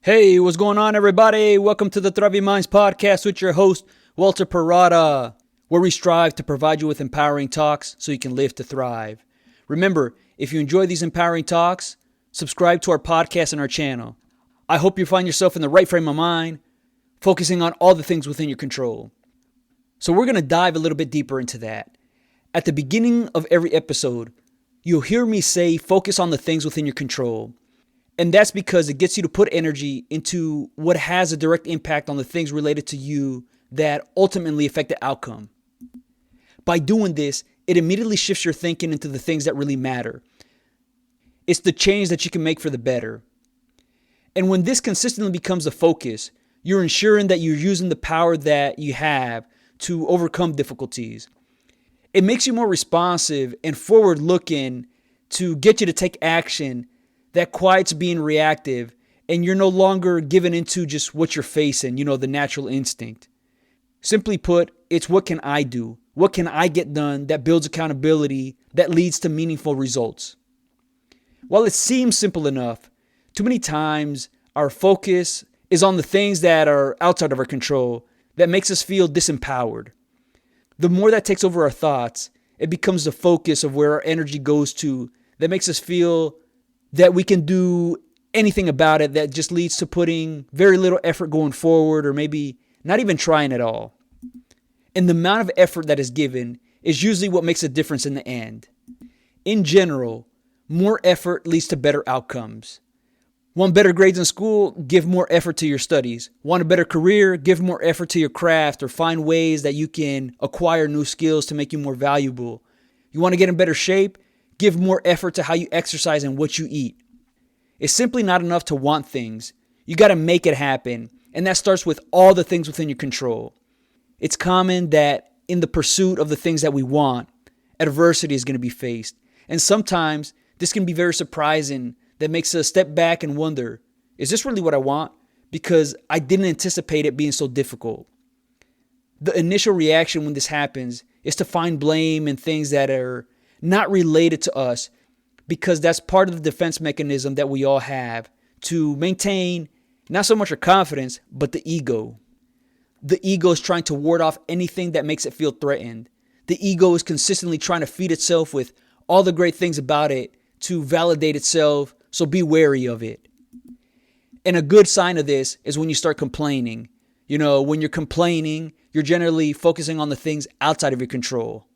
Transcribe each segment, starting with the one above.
Hey, what's going on, everybody? Welcome to the Thriving Minds podcast with your host, Walter Parada, where we strive to provide you with empowering talks so you can live to thrive. Remember, if you enjoy these empowering talks, subscribe to our podcast and our channel. I hope you find yourself in the right frame of mind, focusing on all the things within your control. So we're going to dive a little bit deeper into that. At the beginning of every episode, you'll hear me say focus on the things within your control. And that's because it gets you to put energy into what has a direct impact on the things related to you that ultimately affect the outcome. By doing this, it immediately shifts your thinking into the things that really matter. It's the change that you can make for the better. And when this consistently becomes the focus, you're ensuring that you're using the power that you have to overcome difficulties. It makes you more responsive and forward-looking to get you to take action that quiets being reactive, and you're no longer given into just what you're facing, the natural instinct. Simply put, it's what can I do? What can I get done that builds accountability, that leads to meaningful results? While it seems simple enough, too many times our focus is on the things that are outside of our control that makes us feel disempowered. The more that takes over our thoughts, it becomes the focus of where our energy goes to that makes us feel that we can do anything about it, that just leads to putting very little effort going forward, or maybe not even trying at all. And the amount of effort that is given is usually what makes a difference in the end. In general, more effort leads to better outcomes. Want better grades in school? Give more effort to your studies. Want a better career? Give more effort to your craft, or find ways that you can acquire new skills to make you more valuable. You want to get in better shape? Give more effort to how you exercise and what you eat. It's simply not enough to want things. You got to make it happen. And that starts with all the things within your control. It's common that in the pursuit of the things that we want, adversity is going to be faced. And sometimes this can be very surprising. That makes us step back and wonder, is this really what I want? Because I didn't anticipate it being so difficult. The initial reaction when this happens is to find blame in things that are not related to us, because that's part of the defense mechanism that we all have to maintain not so much our confidence, but the ego. The ego is trying to ward off anything that makes it feel threatened. The ego is consistently trying to feed itself with all the great things about it to validate itself, so be wary of it. And a good sign of this is when you start complaining. When you're complaining, you're generally focusing on the things outside of your control.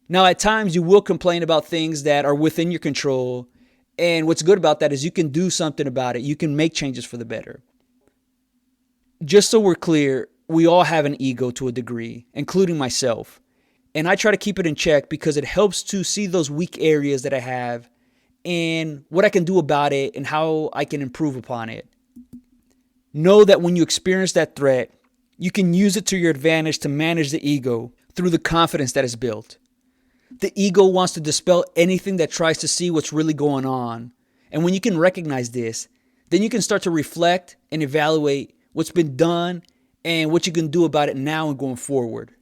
Now, at times you will complain about things that are within your control. And what's good about that is you can do something about it. You can make changes for the better. Just so we're clear, we all have an ego to a degree, including myself. And I try to keep it in check because it helps to see those weak areas that I have and what I can do about it and how I can improve upon it. Know that when you experience that threat, you can use it to your advantage to manage the ego through the confidence that is built. The ego wants to dispel anything that tries to see what's really going on. And when you can recognize this, then you can start to reflect and evaluate what's been done and what you can do about it now and going forward.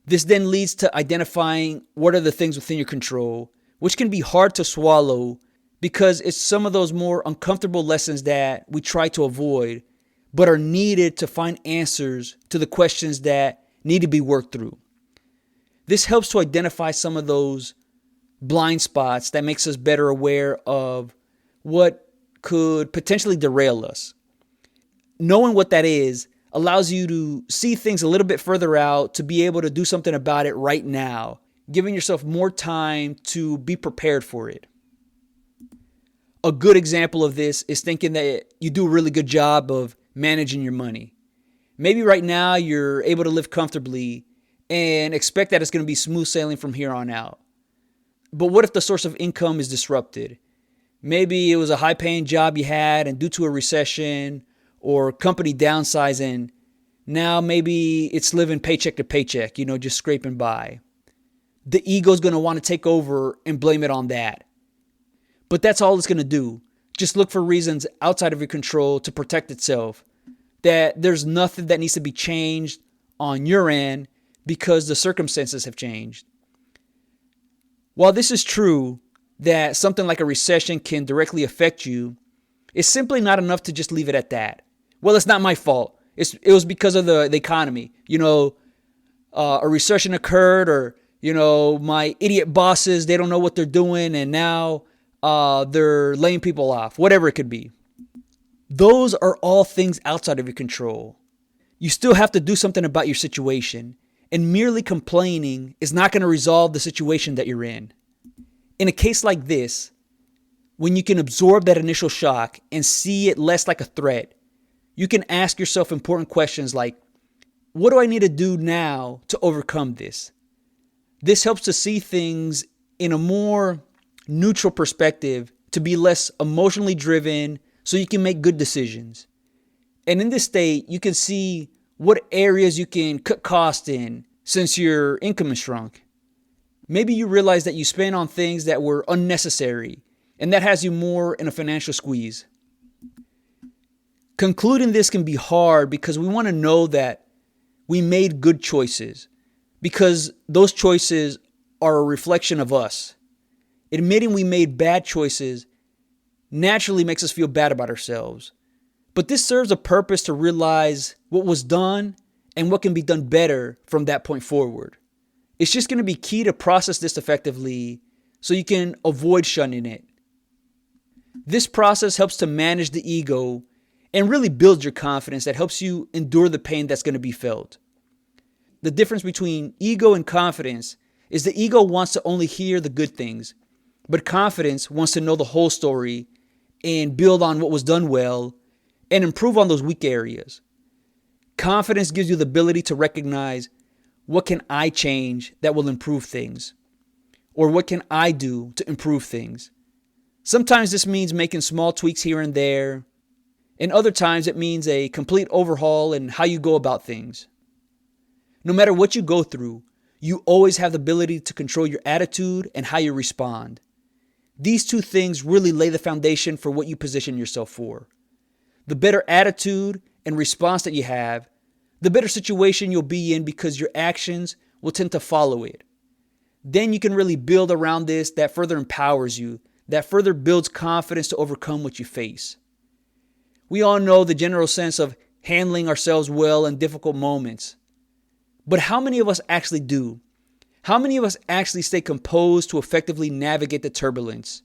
This then leads to identifying what are the things within your control, which can be hard to swallow because it's some of those more uncomfortable lessons that we try to avoid, but are needed to find answers to the questions that need to be worked through. This helps to identify some of those blind spots that makes us better aware of what could potentially derail us. Knowing what that is allows you to see things a little bit further out, to be able to do something about it right now, giving yourself more time to be prepared for it. A good example of this is thinking that you do a really good job of managing your money. Maybe right now you're able to live comfortably and expect that it's going to be smooth sailing from here on out. But what if the source of income is disrupted? Maybe it was a high-paying job you had, and due to a recession or company downsizing, now maybe it's living paycheck to paycheck, just scraping by. The ego is going to want to take over and blame it on that. But that's all it's going to do. Just look for reasons outside of your control to protect itself. That there's nothing that needs to be changed on your end because the circumstances have changed. While this is true that something like a recession can directly affect you, It's simply not enough to just leave it at that. Well, it's not my fault. It was because of the economy. A recession occurred, or, my idiot bosses, they don't know what they're doing, and now they're laying people off, whatever it could be. Those are all things outside of your control. You still have to do something about your situation, and merely complaining is not going to resolve the situation that you're in. In a case like this, when you can absorb that initial shock and see it less like a threat, you can ask yourself important questions like, what do I need to do now to overcome this? This helps to see things in a more neutral perspective, to be less emotionally driven, so you can make good decisions. And in this state, you can see what areas you can cut costs in since your income is shrunk. Maybe you realize that you spent on things that were unnecessary, and that has you more in a financial squeeze. Concluding this can be hard because we want to know that we made good choices, because those choices are a reflection of us. Admitting we made bad choices naturally makes us feel bad about ourselves. But this serves a purpose to realize what was done and what can be done better from that point forward. It's just going to be key to process this effectively so you can avoid shunning it. This process helps to manage the ego and really builds your confidence that helps you endure the pain that's going to be felt. The difference between ego and confidence is the ego wants to only hear the good things, but confidence wants to know the whole story and build on what was done well and improve on those weak areas. Confidence gives you the ability to recognize, what can I change that will improve things? Or what can I do to improve things? Sometimes this means making small tweaks here and there, and other times it means a complete overhaul in how you go about things. No matter what you go through, you always have the ability to control your attitude and how you respond. These two things really lay the foundation for what you position yourself for. The better attitude and response that you have, the better situation you'll be in, because your actions will tend to follow it. Then you can really build around this that further empowers you, that further builds confidence to overcome what you face. We all know the general sense of handling ourselves well in difficult moments. But how many of us actually do? How many of us actually stay composed to effectively navigate the turbulence?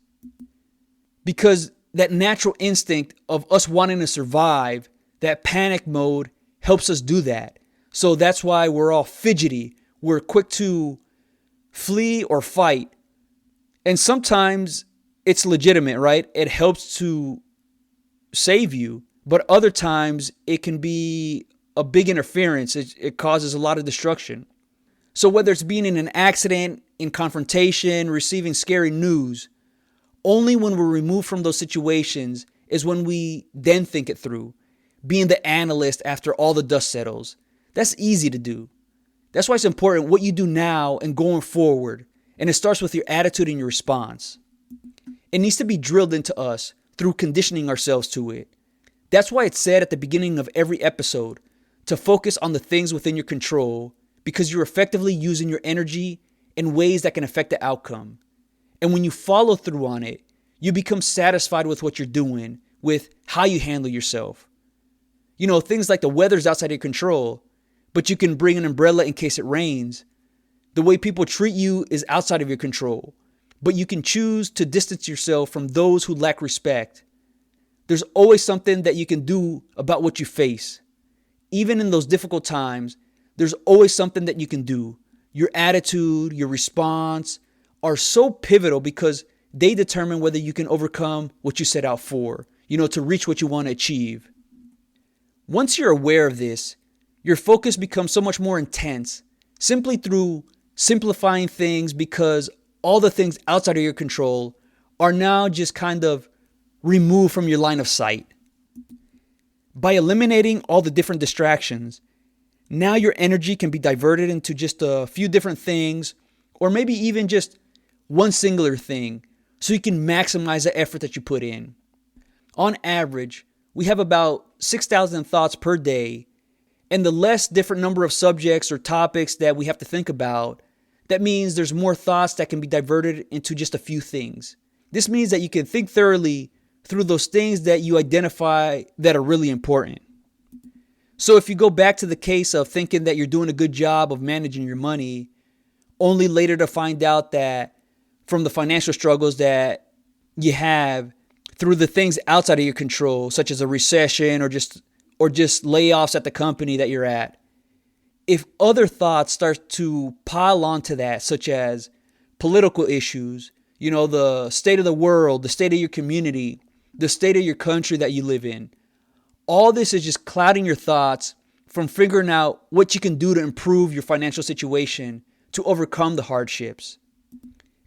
Because that natural instinct of us wanting to survive, that panic mode, helps us do that. So that's why we're all fidgety. We're quick to flee or fight. And sometimes it's legitimate, right? It helps to save you. But other times it can be a big interference. It causes a lot of destruction. So whether it's being in an accident, in confrontation, receiving scary news, only when we're removed from those situations is when we then think it through. Being the analyst after all the dust settles. That's easy to do. That's why it's important what you do now and going forward. And it starts with your attitude and your response. It needs to be drilled into us through conditioning ourselves to it. That's why it's said at the beginning of every episode to focus on the things within your control, because you're effectively using your energy in ways that can affect the outcome. And when you follow through on it, you become satisfied with what you're doing, with how you handle yourself. Things like the weather's outside your control, but you can bring an umbrella in case it rains. The way people treat you is outside of your control, but you can choose to distance yourself from those who lack respect. There's always something that you can do about what you face. Even in those difficult times, there's always something that you can do. Your attitude, your response are so pivotal because they determine whether you can overcome what you set out for, to reach what you want to achieve. Once you're aware of this, your focus becomes so much more intense simply through simplifying things, because all the things outside of your control are now just kind of removed from your line of sight. By eliminating all the different distractions, now your energy can be diverted into just a few different things, or maybe even just one singular thing, so you can maximize the effort that you put in. On average, we have about 6,000 thoughts per day, and the less different number of subjects or topics that we have to think about, that means there's more thoughts that can be diverted into just a few things. This means that you can think thoroughly through those things that you identify that are really important. So if you go back to the case of thinking that you're doing a good job of managing your money, only later to find out that from the financial struggles that you have through the things outside of your control, such as a recession or just layoffs at the company that you're at. If other thoughts start to pile onto that, such as political issues, the state of the world, the state of your community, the state of your country that you live in, all this is just clouding your thoughts from figuring out what you can do to improve your financial situation to overcome the hardships.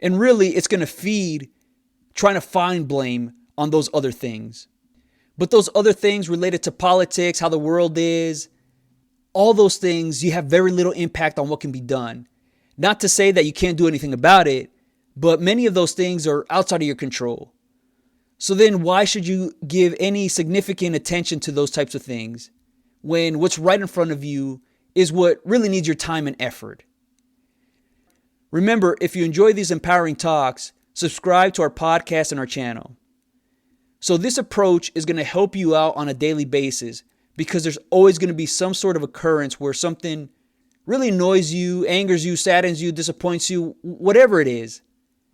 And really, it's going to feed trying to find blame on those other things. But those other things related to politics, how the world is, all those things, you have very little impact on what can be done. Not to say that you can't do anything about it, but many of those things are outside of your control. So then why should you give any significant attention to those types of things when what's right in front of you is what really needs your time and effort? Remember, if you enjoy these empowering talks, subscribe to our podcast and our channel. So this approach is going to help you out on a daily basis because there's always going to be some sort of occurrence where something really annoys you, angers you, saddens you, disappoints you, whatever it is.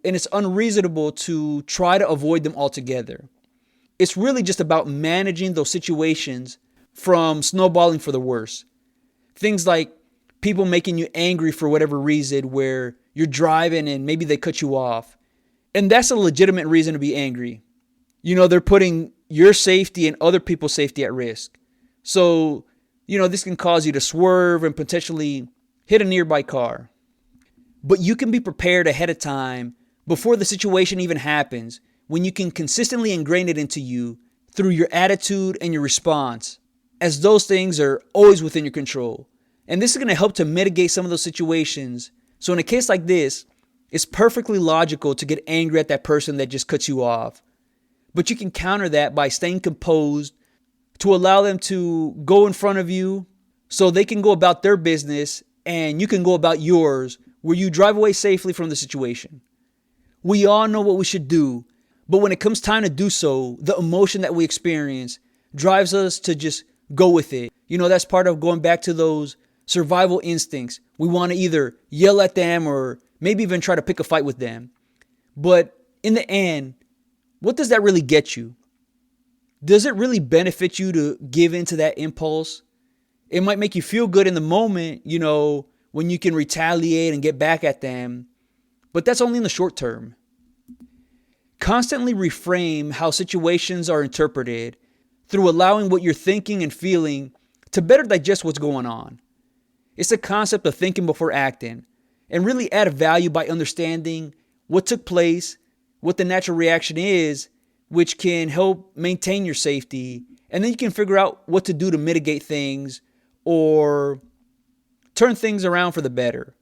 And it's unreasonable to try to avoid them altogether. It's really just about managing those situations from snowballing for the worse. Things like people making you angry for whatever reason, where you're driving and maybe they cut you off. And that's a legitimate reason to be angry. They're putting your safety and other people's safety at risk. So, this can cause you to swerve and potentially hit a nearby car. But you can be prepared ahead of time before the situation even happens, when you can consistently ingrain it into you through your attitude and your response, as those things are always within your control. And this is going to help to mitigate some of those situations. So in a case like this, it's perfectly logical to get angry at that person that just cuts you off. But you can counter that by staying composed, to allow them to go in front of you so they can go about their business and you can go about yours, where you drive away safely from the situation. We all know what we should do, but when it comes time to do so, the emotion that we experience drives us to just go with it. That's part of going back to those survival instincts. We want to either yell at them or maybe even try to pick a fight with them. But in the end, what does that really get you? Does it really benefit you to give into that impulse? It might make you feel good in the moment, when you can retaliate and get back at them. But that's only in the short term. Constantly reframe how situations are interpreted through allowing what you're thinking and feeling to better digest what's going on. It's the concept of thinking before acting, and really add value by understanding what took place, what the natural reaction is, which can help maintain your safety. And then you can figure out what to do to mitigate things or turn things around for the better.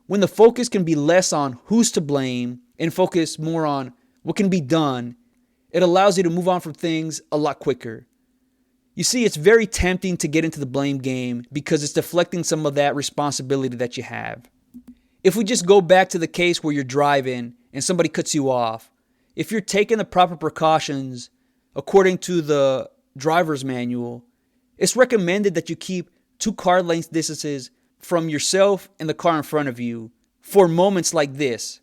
When the focus can be less on who's to blame and focus more on what can be done, it allows you to move on from things a lot quicker. You see, it's very tempting to get into the blame game because it's deflecting some of that responsibility that you have. If we just go back to the case where you're driving and somebody cuts you off, if you're taking the proper precautions according to the driver's manual, it's recommended that you keep 2 car length distances from yourself and the car in front of you for moments like this.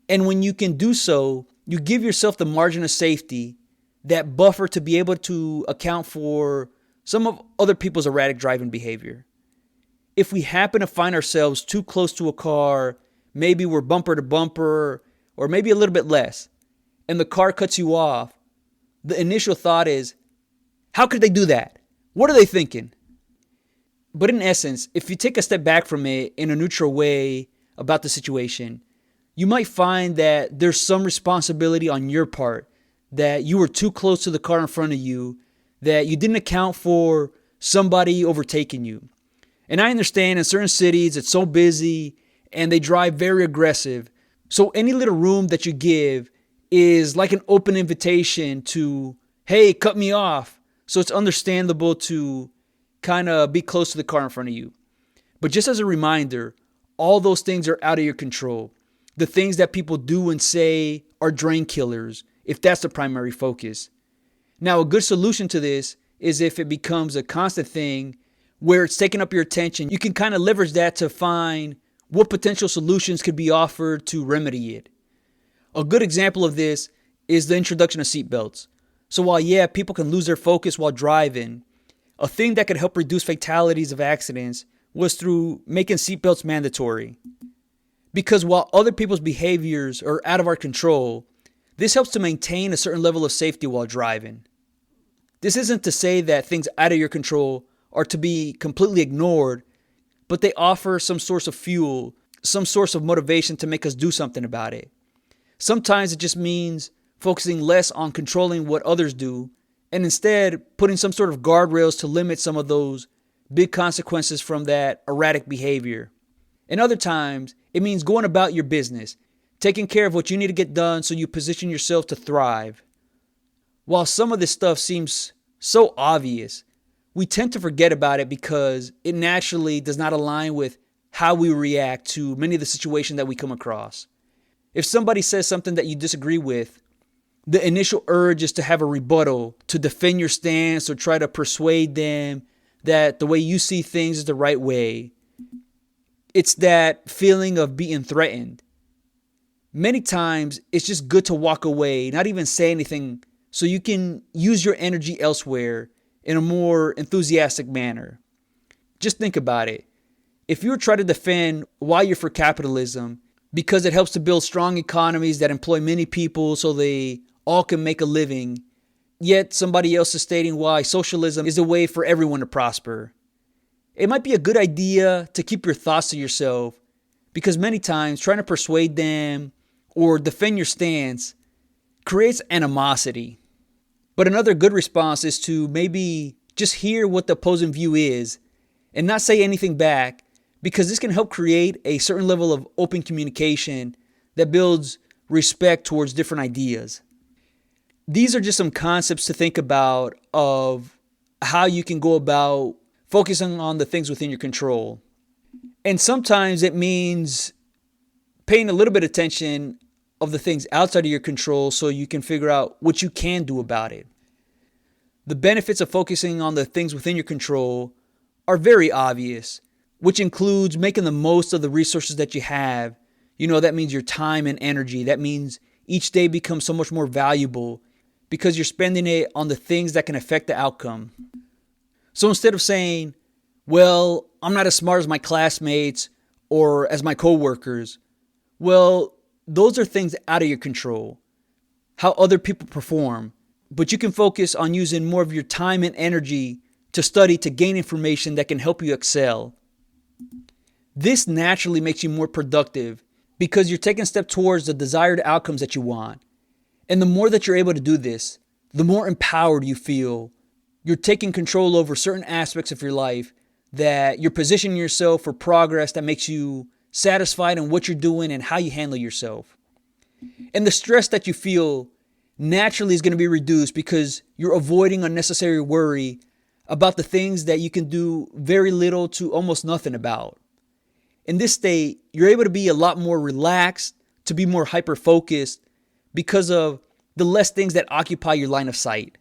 And when you can do so, you give yourself the margin of safety, that buffer to be able to account for some of other people's erratic driving behavior. If we happen to find ourselves too close to a car, maybe we're bumper to bumper, or maybe a little bit less, and the car cuts you off, the initial thought is, how could they do that? What are they thinking? But in essence, if you take a step back from it in a neutral way about the situation, you might find that there's some responsibility on your part, that you were too close to the car in front of you, that you didn't account for somebody overtaking you. And I understand in certain cities it's so busy and they drive very aggressive. So any little room that you give is like an open invitation to, hey, cut me off. So it's understandable to kind of be close to the car in front of you. But just as a reminder, all those things are out of your control. The things that people do and say are drain killers. if that's the primary focus. Now, a good solution to this is if it becomes a constant thing where it's taking up your attention. You can kind of leverage that to find what potential solutions could be offered to remedy it. A good example of this is the introduction of seatbelts. So while, people can lose their focus while driving, a thing that could help reduce fatalities of accidents was through making seatbelts mandatory. Because while other people's behaviors are out of our control, this helps to maintain a certain level of safety while driving. This isn't to say that things out of your control are to be completely ignored, but they offer some source of fuel, some source of motivation to make us do something about it. Sometimes it just means focusing less on controlling what others do and instead putting some sort of guardrails to limit some of those big consequences from that erratic behavior. And other times, it means going about your business, taking care of what you need to get done so you position yourself to thrive. While some of this stuff seems so obvious, we tend to forget about it because it naturally does not align with how we react to many of the situations that we come across. If somebody says something that you disagree with, the initial urge is to have a rebuttal, to defend your stance or try to persuade them that the way you see things is the right way. It's that feeling of being threatened. Many times, it's just good to walk away, not even say anything, so you can use your energy elsewhere in a more enthusiastic manner. Just think about it. If you were trying to defend why you're for capitalism, because it helps to build strong economies that employ many people so they all can make a living, yet somebody else is stating why socialism is a way for everyone to prosper, it might be a good idea to keep your thoughts to yourself, because many times trying to persuade them or defend your stance creates animosity. But another good response is to maybe just hear what the opposing view is and not say anything back, because this can help create a certain level of open communication that builds respect towards different ideas. These are just some concepts to think about of how you can go about focusing on the things within your control. And sometimes it means paying a little bit of attention of the things outside of your control so you can figure out what you can do about it. The benefits of focusing on the things within your control are very obvious, which includes making the most of the resources that you have. That means your time and energy. That means each day becomes so much more valuable because you're spending it on the things that can affect the outcome. So instead of saying, well, I'm not as smart as my classmates or as my coworkers, well, those are things out of your control, how other people perform. But you can focus on using more of your time and energy to study, to gain information that can help you excel. This naturally makes you more productive because you're taking a step towards the desired outcomes that you want. And the more that you're able to do this, the more empowered you feel. You're taking control over certain aspects of your life, that you're positioning yourself for progress that makes you satisfied in what you're doing and how you handle yourself. And the stress that you feel naturally is going to be reduced because you're avoiding unnecessary worry about the things that you can do very little to almost nothing about. In this state, you're able to be a lot more relaxed, to be more hyper-focused because of the less things that occupy your line of sight.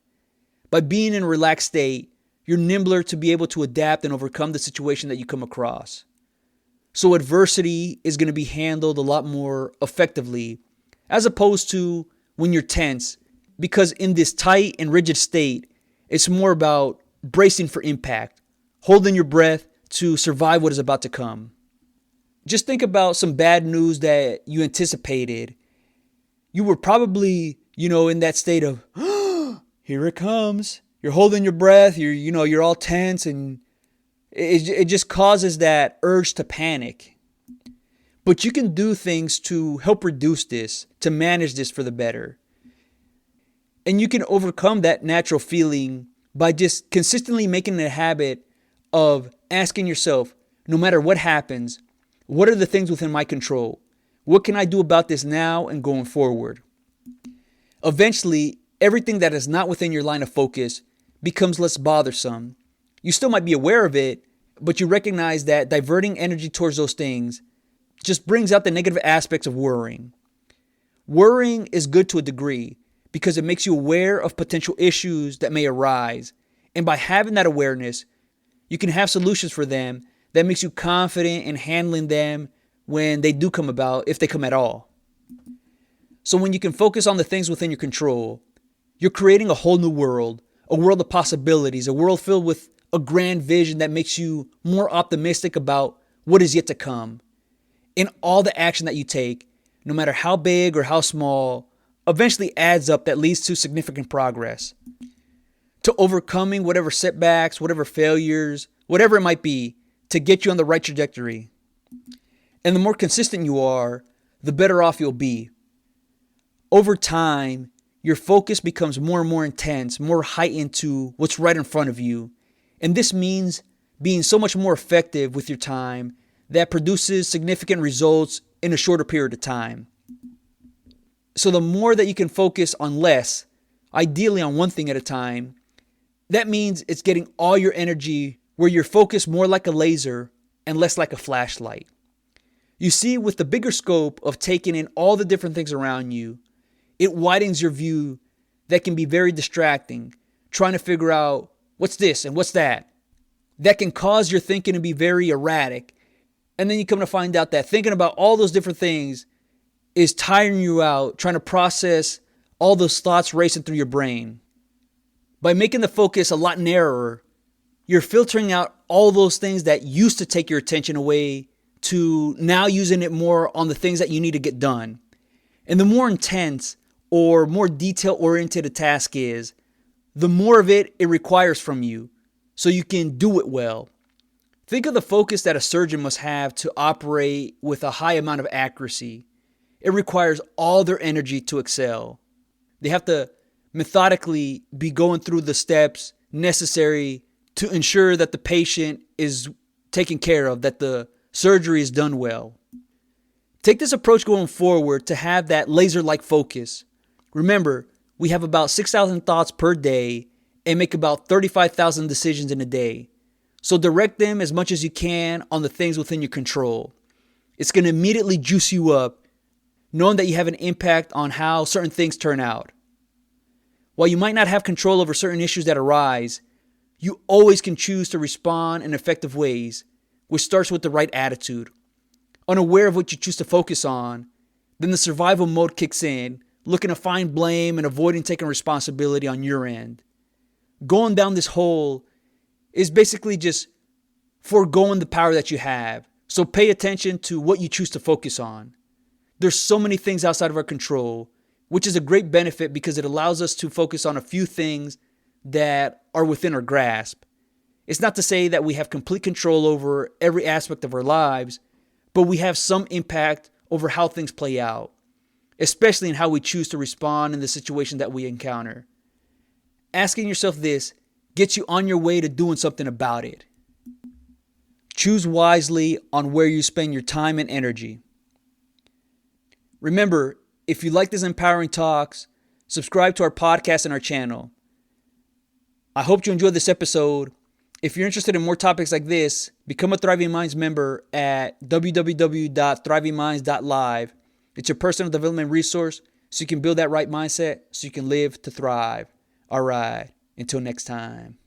By being in a relaxed state, you're nimbler to be able to adapt and overcome the situation that you come across. So adversity is going to be handled a lot more effectively, as opposed to when you're tense, because in this tight and rigid state, it's more about bracing for impact, holding your breath to survive what is about to come. Just think about some bad news that you anticipated. You were probably, in that state of, here it comes. You're holding your breath. You're all tense, and it just causes that urge to panic. But you can do things to help reduce this, to manage this for the better. And you can overcome that natural feeling by just consistently making it a habit of asking yourself, no matter what happens, what are the things within my control? What can I do about this now and going forward? Eventually, everything that is not within your line of focus becomes less bothersome. You still might be aware of it, but you recognize that diverting energy towards those things just brings out the negative aspects of worrying. Worrying is good to a degree because it makes you aware of potential issues that may arise. And by having that awareness, you can have solutions for them that makes you confident in handling them when they do come about, if they come at all. So when you can focus on the things within your control, you're creating a whole new world, a world of possibilities, a world filled with a grand vision that makes you more optimistic about what is yet to come. And all the action that you take, no matter how big or how small, eventually adds up that leads to significant progress. To overcoming whatever setbacks, whatever failures, whatever it might be, to get you on the right trajectory. And the more consistent you are, the better off you'll be. Over time, your focus becomes more and more intense, more heightened to what's right in front of you. And this means being so much more effective with your time that produces significant results in a shorter period of time. So the more that you can focus on less, ideally on one thing at a time, that means it's getting all your energy where you're focused more like a laser and less like a flashlight. You see, with the bigger scope of taking in all the different things around you, it widens your view that can be very distracting, trying to figure out what's this and what's that. That can cause your thinking to be very erratic. And then you come to find out that thinking about all those different things is tiring you out, trying to process all those thoughts racing through your brain. By making the focus a lot narrower, you're filtering out all those things that used to take your attention away to now using it more on the things that you need to get done. And the more intense or more detail-oriented a task is, the more of it requires from you so you can do it well. Think of the focus that a surgeon must have to operate with a high amount of accuracy. It requires all their energy to excel. They have to methodically be going through the steps necessary to ensure that the patient is taken care of, that the surgery is done well. Take this approach going forward to have that laser-like focus. Remember, we have about 6,000 thoughts per day and make about 35,000 decisions in a day. So direct them as much as you can on the things within your control. It's going to immediately juice you up, knowing that you have an impact on how certain things turn out. While you might not have control over certain issues that arise, you always can choose to respond in effective ways, which starts with the right attitude. Unaware of what you choose to focus on, then the survival mode kicks in, looking to find blame and avoiding taking responsibility on your end. Going down this hole is basically just foregoing the power that you have. So pay attention to what you choose to focus on. There's so many things outside of our control, which is a great benefit because it allows us to focus on a few things that are within our grasp. It's not to say that we have complete control over every aspect of our lives, but we have some impact over how things play out, especially in how we choose to respond in the situation that we encounter. Asking yourself this gets you on your way to doing something about it. Choose wisely on where you spend your time and energy. Remember, if you like these empowering talks, subscribe to our podcast and our channel. I hope you enjoyed this episode. If you're interested in more topics like this, become a Thriving Minds member at www.thrivingminds.live. It's your personal development resource so you can build that right mindset so you can live to thrive. All right, until next time.